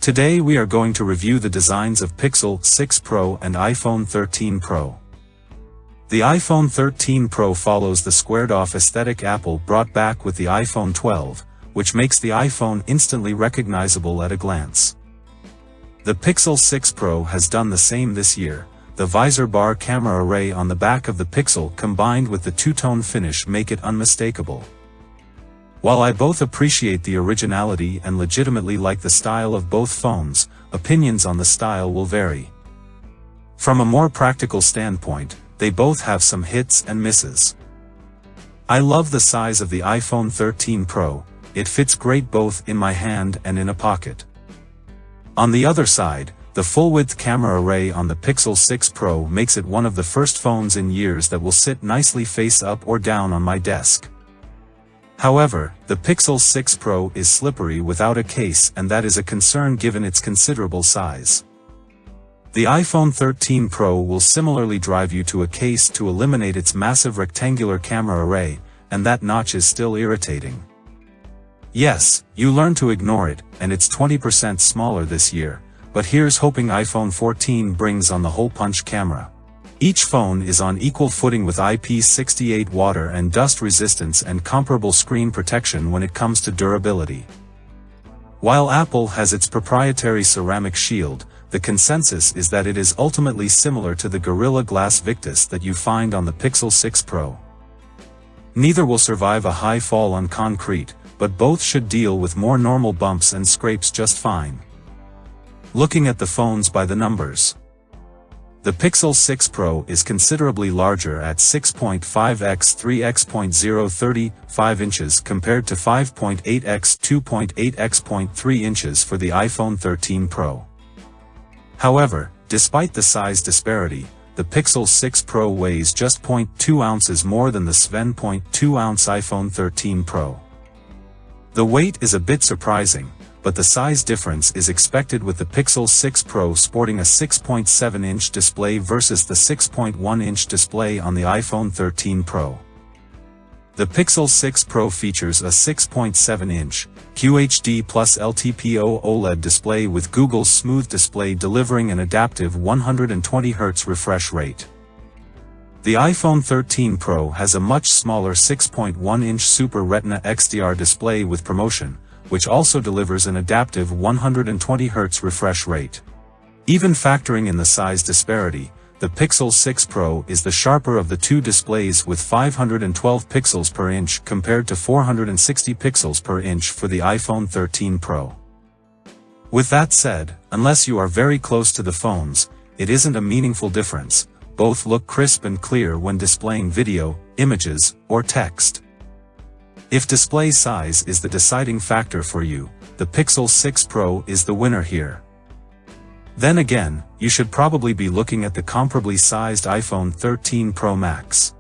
Today we are going to review the designs of Pixel 6 Pro and iPhone 13 Pro. The iPhone 13 Pro follows the squared-off aesthetic Apple brought back with the iPhone 12, which makes the iPhone instantly recognizable at a glance. The Pixel 6 Pro has done the same this year. The visor bar camera array on the back of the Pixel combined with the two-tone finish make it unmistakable. While I both appreciate the originality and legitimately like the style of both phones, opinions on the style will vary. From a more practical standpoint, they both have some hits and misses. I love the size of the iPhone 13 Pro, it fits great both in my hand and in a pocket. On the other side, the full-width camera array on the Pixel 6 Pro makes it one of the first phones in years that will sit nicely face up or down on my desk. However, the Pixel 6 Pro is slippery without a case, and that is a concern given its considerable size. The iPhone 13 Pro will similarly drive you to a case to eliminate its massive rectangular camera array, and that notch is still irritating. Yes, you learn to ignore it, and it's 20% smaller this year, but here's hoping iPhone 14 brings on the hole-punch camera. Each phone is on equal footing with IP68 water and dust resistance and comparable screen protection when it comes to durability. While Apple has its proprietary ceramic shield, the consensus is that it is ultimately similar to the Gorilla Glass Victus that you find on the Pixel 6 Pro. Neither will survive a high fall on concrete, but both should deal with more normal bumps and scrapes just fine. Looking at the phones by the numbers. The Pixel 6 Pro is considerably larger at 6.5x 3x.035 inches compared to 5.8x 2.8x.3 inches for the iPhone 13 Pro. However, despite the size disparity, the Pixel 6 Pro weighs just 0.2 ounces more than the 7.2-ounce iPhone 13 Pro. The weight is a bit surprising, but the size difference is expected with the Pixel 6 Pro sporting a 6.7-inch display versus the 6.1-inch display on the iPhone 13 Pro. The Pixel 6 Pro features a 6.7-inch QHD plus LTPO OLED display with Google's Smooth Display delivering an adaptive 120Hz refresh rate. The iPhone 13 Pro has a much smaller 6.1-inch Super Retina XDR display with ProMotion, which also delivers an adaptive 120Hz refresh rate. Even factoring in the size disparity, the Pixel 6 Pro is the sharper of the two displays with 512 pixels per inch compared to 460 pixels per inch for the iPhone 13 Pro. With that said, unless you are very close to the phones, it isn't a meaningful difference. Both look crisp and clear when displaying video, images, or text. If display size is the deciding factor for you, the Pixel 6 Pro is the winner here. Then again, you should probably be looking at the comparably sized iPhone 13 Pro Max.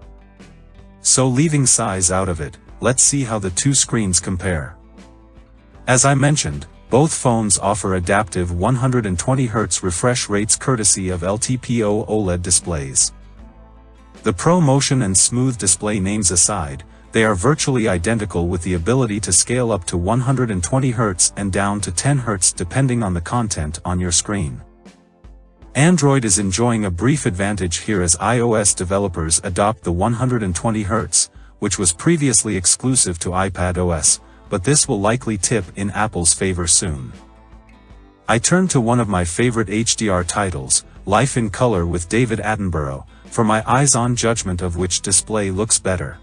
So leaving size out of it, let's see how the two screens compare. As I mentioned, both phones offer adaptive 120Hz refresh rates courtesy of LTPO OLED displays. The ProMotion and Smooth Display names aside, they are virtually identical with the ability to scale up to 120 Hz and down to 10 Hz depending on the content on your screen. Android is enjoying a brief advantage here as iOS developers adopt the 120 Hz, which was previously exclusive to iPadOS, but this will likely tip in Apple's favor soon. I turn to one of my favorite HDR titles, Life in Color with David Attenborough, for my eyes-on judgment of which display looks better.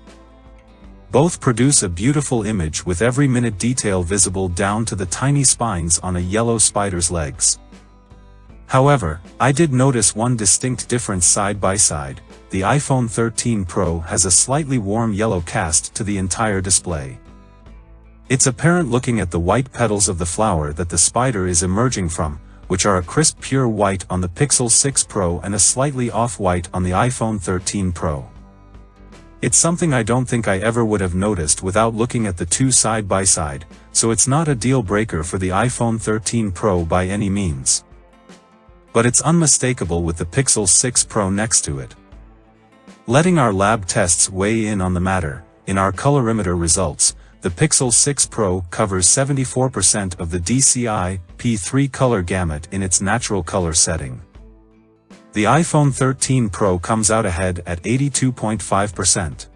Both produce a beautiful image with every minute detail visible down to the tiny spines on a yellow spider's legs. However, I did notice one distinct difference side by side. The iPhone 13 Pro has a slightly warm yellow cast to the entire display. It's apparent looking at the white petals of the flower that the spider is emerging from, which are a crisp pure white on the Pixel 6 Pro and a slightly off-white on the iPhone 13 Pro. It's something I don't think I ever would have noticed without looking at the two side by side, so it's not a deal breaker for the iPhone 13 Pro by any means. But it's unmistakable with the Pixel 6 Pro next to it. Letting our lab tests weigh in on the matter, in our colorimeter results, the Pixel 6 Pro covers 74% of the DCI, P3 color gamut in its natural color setting. The iPhone 13 Pro comes out ahead at 82.5%.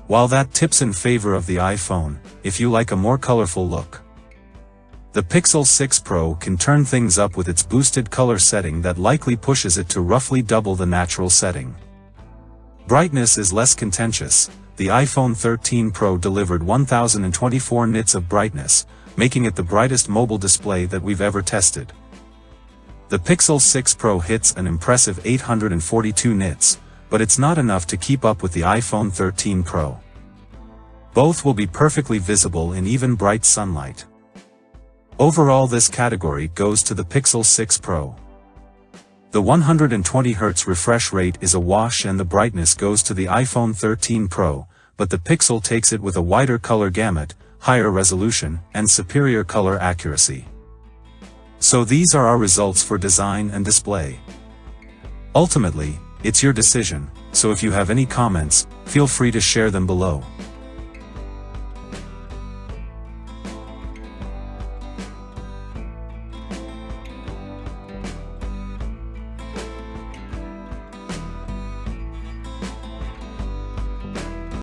While that tips in favor of the iPhone, if you like a more colorful look. The Pixel 6 Pro can turn things up with its boosted color setting that likely pushes it to roughly double the natural setting. Brightness is less contentious. The iPhone 13 Pro delivered 1024 nits of brightness, making it the brightest mobile display that we've ever tested. The Pixel 6 Pro hits an impressive 842 nits, but it's not enough to keep up with the iPhone 13 Pro. Both will be perfectly visible in even bright sunlight. Overall, this category goes to the Pixel 6 Pro. The 120Hz refresh rate is a wash and the brightness goes to the iPhone 13 Pro, but the Pixel takes it with a wider color gamut, higher resolution, and superior color accuracy. So these are our results for design and display. Ultimately, it's your decision, so if you have any comments, feel free to share them below.